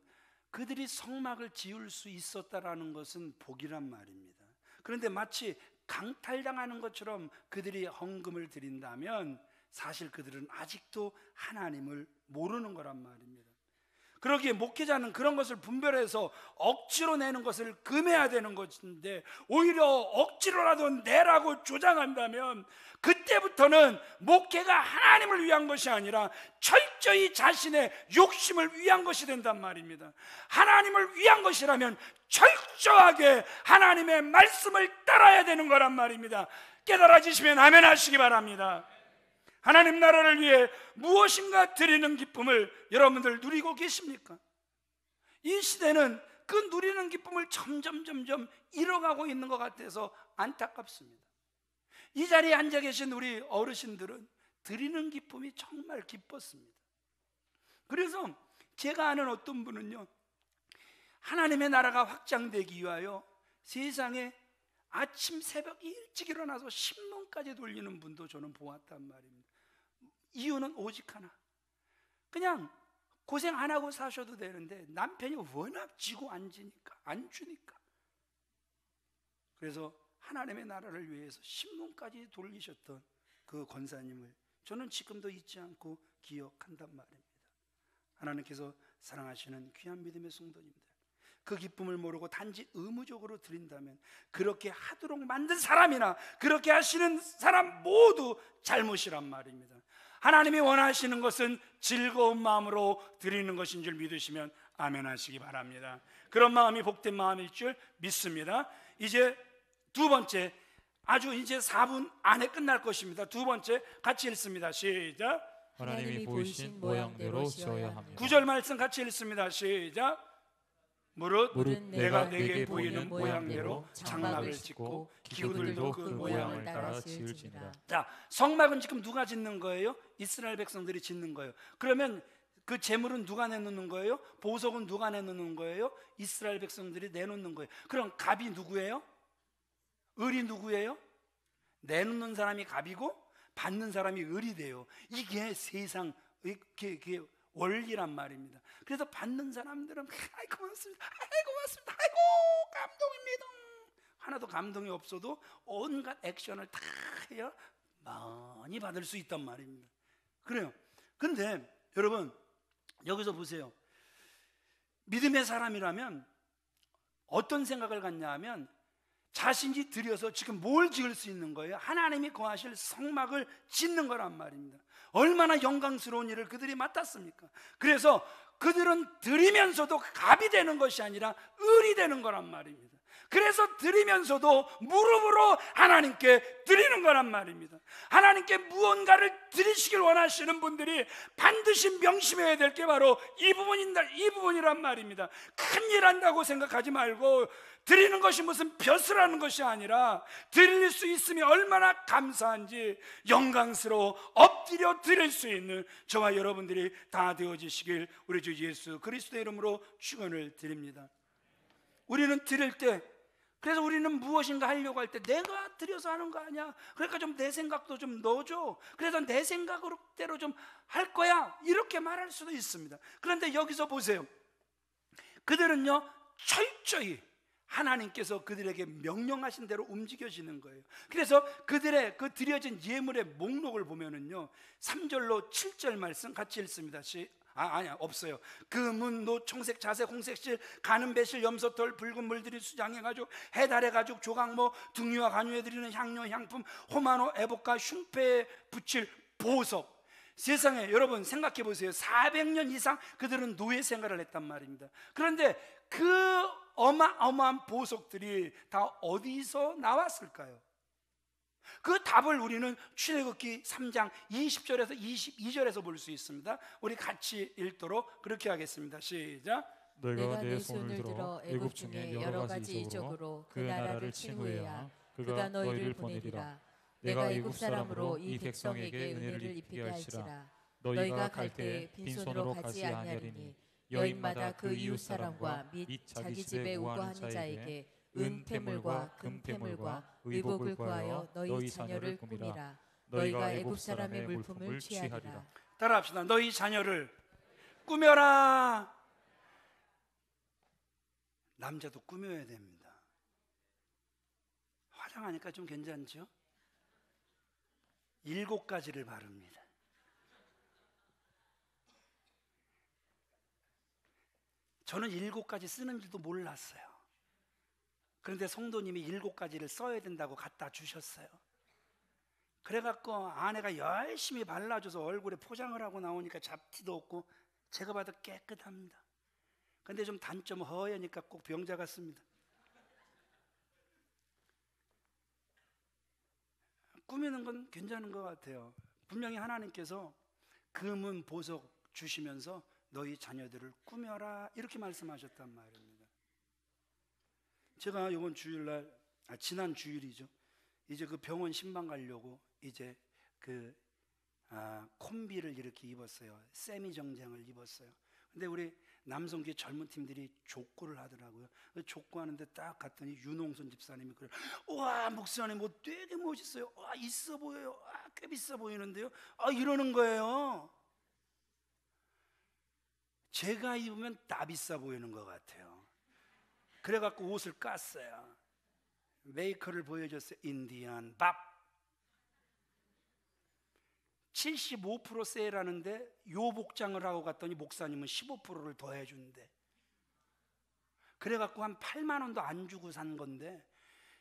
그들이 성막을 지을 수 있었다라는 것은 복이란 말입니다. 그런데 마치 강탈당하는 것처럼 그들이 헌금을 드린다면 사실 그들은 아직도 하나님을 모르는 거란 말입니다. 그러기에 목회자는 그런 것을 분별해서 억지로 내는 것을 금해야 되는 것인데, 오히려 억지로라도 내라고 주장한다면 그때부터는 목회가 하나님을 위한 것이 아니라 철저히 자신의 욕심을 위한 것이 된단 말입니다. 하나님을 위한 것이라면 철저하게 하나님의 말씀을 따라야 되는 거란 말입니다. 깨달아지시면 아멘 하시기 바랍니다. 하나님 나라를 위해 무엇인가 드리는 기쁨을 여러분들 누리고 계십니까? 이 시대는 그 누리는 기쁨을 점점 잃어가고 있는 것 같아서 안타깝습니다. 이 자리에 앉아 계신 우리 어르신들은 드리는 기쁨이 정말 기뻤습니다. 그래서 제가 아는 어떤 분은요, 하나님의 나라가 확장되기 위하여 세상에 아침 새벽 일찍 일어나서 신문까지 돌리는 분도 저는 보았단 말입니다. 이유는 오직 하나, 그냥 고생 안 하고 사셔도 되는데 남편이 워낙 쥐고 안 주니까. 그래서 하나님의 나라를 위해서 신문까지 돌리셨던 그 권사님을 저는 지금도 잊지 않고 기억한단 말입니다. 하나님께서 사랑하시는 귀한 믿음의 성도님들, 그 기쁨을 모르고 단지 의무적으로 드린다면 그렇게 하도록 만든 사람이나 그렇게 하시는 사람 모두 잘못이란 말입니다. 하나님이 원하시는 것은 즐거운 마음으로 드리는 것인 줄 믿으시면 아멘 하시기 바랍니다. 그런 마음이 복된 마음일 줄 믿습니다. 이제 두 번째, 아주 이제 4분 안에 끝날 것입니다. 두 번째 같이 읽습니다. 시작. 하나님이 보이신 모양대로 지어야 합니다. 9절 말씀 같이 읽습니다. 시작. 무릇 내가 내게 보이는 모양대로 장막을 짓고 기구들도 그 모양을 따라 지을지니라. 자, 성막은 지금 누가 짓는 거예요? 이스라엘 백성들이 짓는 거예요. 그러면 그 재물은 누가 내놓는 거예요? 보석은 누가 내놓는 거예요? 이스라엘 백성들이 내놓는 거예요. 그럼 갑이 누구예요? 을이 누구예요? 내놓는 사람이 갑이고 받는 사람이 을이 돼요. 이게 세상 이게 원리란 말입니다. 그래서 받는 사람들은 아이고 고맙습니다, 아이고 고맙습니다, 아이고 감동입니다. 하나도 감동이 없어도 온갖 액션을 다 해야 많이 받을 수 있단 말입니다. 그래요. 근데 여러분 여기서 보세요. 믿음의 사람이라면 어떤 생각을 갖냐 하면 자신이 들여서 지금 뭘 지을 수 있는 거예요? 하나님이 거하실 성막을 짓는 거란 말입니다. 얼마나 영광스러운 일을 그들이 맡았습니까? 그래서 그들은 드리면서도 갑이 되는 것이 아니라 을이 되는 거란 말입니다. 그래서 드리면서도 무릎으로 하나님께 드리는 거란 말입니다. 하나님께 무언가를 드리시길 원하시는 분들이 반드시 명심해야 될 게 바로 이 부분이란 말입니다. 큰일 한다고 생각하지 말고 드리는 것이 무슨 벼슬하는 것이 아니라 드릴 수 있으면 얼마나 감사한지 영광스러워 엎드려 드릴 수 있는 저와 여러분들이 다 되어지시길 우리 주 예수 그리스도의 이름으로 축원을 드립니다. 우리는 드릴 때 그래서 우리는 무엇인가 하려고 할 때 내가 들여서 하는 거 아니야, 그러니까 좀 내 생각도 좀 넣어줘, 그래서 내 생각대로 좀 할 거야, 이렇게 말할 수도 있습니다. 그런데 여기서 보세요. 그들은요 철저히 하나님께서 그들에게 명령하신 대로 움직여지는 거예요. 그래서 그들의 그 드려진 예물의 목록을 보면은요 3절로 7절 말씀 같이 읽습니다. 아니야, 없어요. 금은, 노, 청색, 자색, 홍색 실, 가는 배실, 염소털, 붉은 물들이, 수장의 가죽, 해달의 가죽, 조각모, 등유와 간유에 드리는 향료, 향품, 호마노, 애복과 흉패에 붙일 보석. 세상에 여러분 생각해 보세요. 400년 이상 그들은 노예 생활을 했단 말입니다. 그런데 그 어마어마한 보석들이 다 어디서 나왔을까요? 그 답을 우리는 출애굽기 3장 20절에서 22절에서 볼 수 있습니다. 우리 같이 읽도록 그렇게 하겠습니다. 시작. 너희가 내 손을 들어 애굽 중에 여러 가지 이적으로 그 나라를 친 후에야 그가 너희를 보내리라. 내가 애굽 사람으로 이 백성에게 은혜를 입히게 할지라. 너희가 갈 때 빈손으로 가지 아니하리니 여인마다 그 이웃 사람과 및 자기 집에 우거하는 자에게 은폐물과 금폐물과 의복을 구하여 너희 자녀를 꾸미라. 너희가 애굽 사람의 물품을 취하리라. 따라합시다. 너희 자녀를 꾸며라. 남자도 꾸며야 됩니다. 화장하니까 좀 괜찮죠? 7가지를 바릅니다. 저는 7가지 쓰는 줄도 몰랐어요. 그런데 성도님이 7가지를 써야 된다고 갖다 주셨어요. 그래갖고 아내가 열심히 발라줘서 얼굴에 포장을 하고 나오니까 잡티도 없고 제가 봐도 깨끗합니다. 근데 좀 단점 허여니까 꼭 병자 같습니다. 꾸미는 건 괜찮은 것 같아요. 분명히 하나님께서 금은 보석 주시면서 너희 자녀들을 꾸며라 이렇게 말씀하셨단 말입니다. 제가 이번 주일날 지난 주일이죠. 이제 그 병원 신방 가려고 이제 그 콤비를 이렇게 입었어요. 세미 정장을 입었어요. 근데 우리 남성계 젊은 팀들이 족구를 하더라고요. 족구하는데 딱 갔더니 윤홍선 집사님이 그래, 와 목사님 뭐 되게 멋있어요. 와 있어 보여요. 꽤 비싸 보이는데요. 이러는 거예요. 제가 입으면 다 비싸 보이는 것 같아요. 그래갖고 옷을 깠어요. 메이커를 보여줬어요. 인디안 밥 75% 세일하는데 요 복장을 하고 갔더니 목사님은 15%를 더 해준대. 그래갖고 한 8만 원도 안 주고 산 건데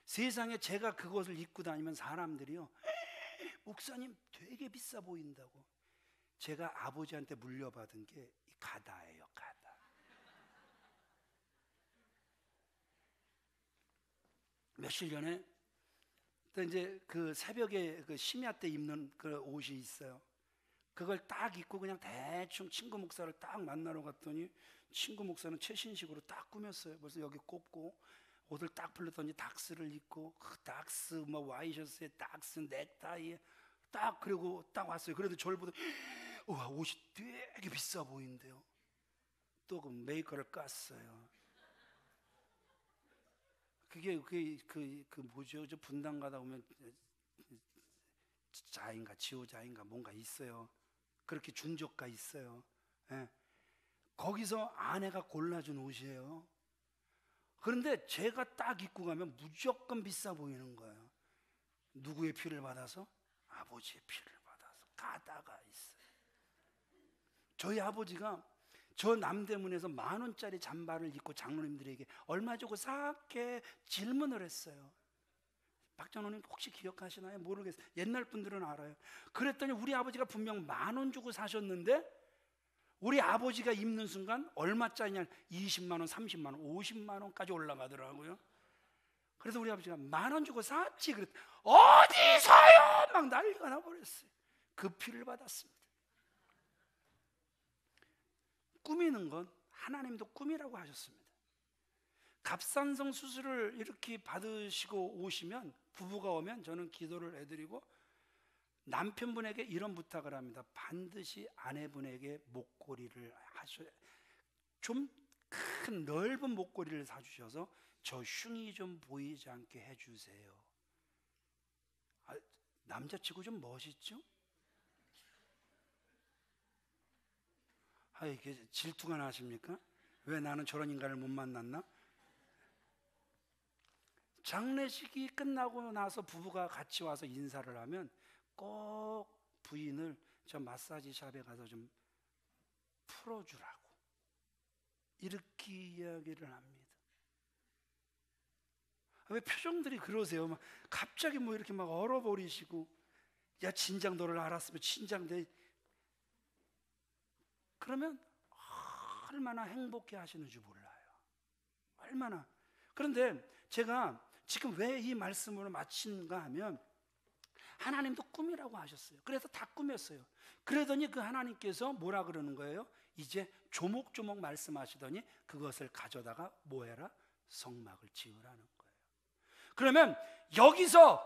세상에 제가 그것을 입고 다니면 사람들이요, 목사님 되게 비싸 보인다고. 제가 아버지한테 물려받은 게 이 가다예요. 가다. 며칠 전에 또 이제 그 새벽에 그 심야 때 입는 그 옷이 있어요. 그걸 딱 입고 그냥 대충 친구 목사를 딱 만나러 갔더니 친구 목사는 최신식으로 딱 꾸몄어요. 벌써 여기 꼽고 옷을 딱 풀렸더니 닥스를 입고 그 닥스 뭐 와이셔츠에 닥스 넥타이에 딱 그리고 딱 왔어요. 그래도 저를 보더니 우와 옷이 되게 비싸 보이는데요. 또 그 메이커를 깠어요. 그게 그 뭐죠? 저 분당 가다 보면 자인가 지호자인가 뭔가 있어요. 그렇게 중저가 있어요. 예. 거기서 아내가 골라준 옷이에요. 그런데 제가 딱 입고 가면 무조건 비싸 보이는 거예요. 누구의 피를 받아서? 아버지의 피를 받아서 가다가 있어요. 저희 아버지가 저 남대문에서 10,000원짜리 잠바를 입고 장로님들에게 얼마 주고 샀게 질문을 했어요. 박장로님 혹시 기억하시나요? 모르겠어요. 옛날 분들은 알아요. 그랬더니 우리 아버지가 분명 10,000원 주고 사셨는데 우리 아버지가 입는 순간 얼마짜리냐, 20만 원, 30만 원, 50만 원까지 올라가더라고요. 그래서 우리 아버지가 10,000원 주고 샀지 그랬더니 어디서요? 막 난리가 나버렸어요. 그 피를 받았습니다. 꾸미는 건 하나님도 꾸미라고 하셨습니다. 갑상선 수술을 이렇게 받으시고 오시면, 부부가 오면 저는 기도를 해드리고 남편분에게 이런 부탁을 합니다. 반드시 아내분에게 목걸이를 하셔야, 좀 큰 넓은 목걸이를 사주셔서 저 흉이 좀 보이지 않게 해주세요. 남자치고 좀 멋있죠? 이게 질투가 나십니까? 왜 나는 저런 인간을 못 만났나? 장례식이 끝나고 나서 부부가 같이 와서 인사를 하면 꼭 부인을 저 마사지 샵에 가서 좀 풀어주라고 이렇게 이야기를 합니다. 왜 표정들이 그러세요? 막 갑자기 뭐 이렇게 막 얼어버리시고, 야 진작 너를 알았으면 진작 내. 그러면 얼마나 행복해 하시는 줄 몰라요. 얼마나. 그런데 제가 지금 왜 이 말씀을 마친가 하면, 하나님도 꿈이라고 하셨어요. 그래서 다 꾸몄어요. 그러더니 그 하나님께서 뭐라 그러는 거예요? 이제 조목조목 말씀하시더니 그것을 가져다가 뭐 해라? 성막을 지으라는 거예요. 그러면 여기서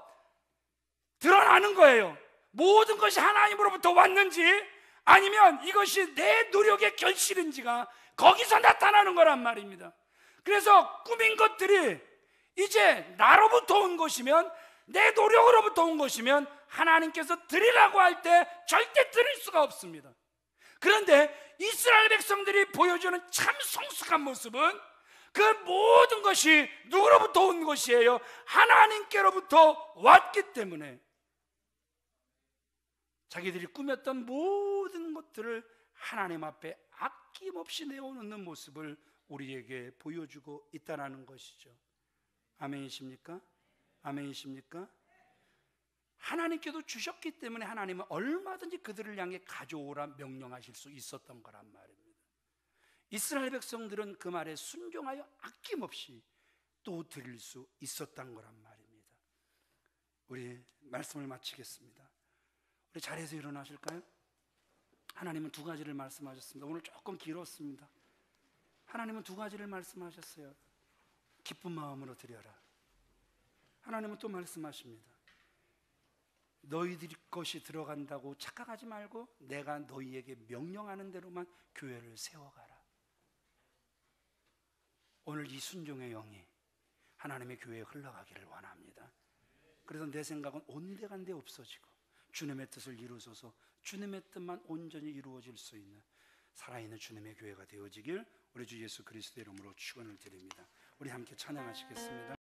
드러나는 거예요. 모든 것이 하나님으로부터 왔는지 아니면 이것이 내 노력의 결실인지가 거기서 나타나는 거란 말입니다. 그래서 꾸민 것들이 이제 나로부터 온 것이면, 내 노력으로부터 온 것이면 하나님께서 드리라고 할 때 절대 드릴 수가 없습니다. 그런데 이스라엘 백성들이 보여주는 참 성숙한 모습은 그 모든 것이 누구로부터 온 것이에요? 하나님께로부터 왔기 때문에 자기들이 꾸몄던 모든 것들을 하나님 앞에 아낌없이 내어놓는 모습을 우리에게 보여주고 있다는 것이죠. 아멘이십니까? 아멘이십니까? 하나님께도 주셨기 때문에 하나님은 얼마든지 그들을 향해 가져오라 명령하실 수 있었던 거란 말입니다. 이스라엘 백성들은 그 말에 순종하여 아낌없이 또 드릴 수 있었던 거란 말입니다. 우리 말씀을 마치겠습니다. 우리 자리에서 일어나실까요? 하나님은 두 가지를 말씀하셨습니다. 오늘 조금 길었습니다. 하나님은 두 가지를 말씀하셨어요. 기쁜 마음으로 드려라. 하나님은 또 말씀하십니다. 너희들 것이 들어간다고 착각하지 말고 내가 너희에게 명령하는 대로만 교회를 세워가라. 오늘 이 순종의 영이 하나님의 교회에 흘러가기를 원합니다. 그래서 내 생각은 온데간데 없어지고 주님의 뜻을 이루소서, 주님의 뜻만 온전히 이루어질 수 있는 살아있는 주님의 교회가 되어지길 우리 주 예수 그리스도의 이름으로 축원을 드립니다. 우리 함께 찬양하시겠습니다.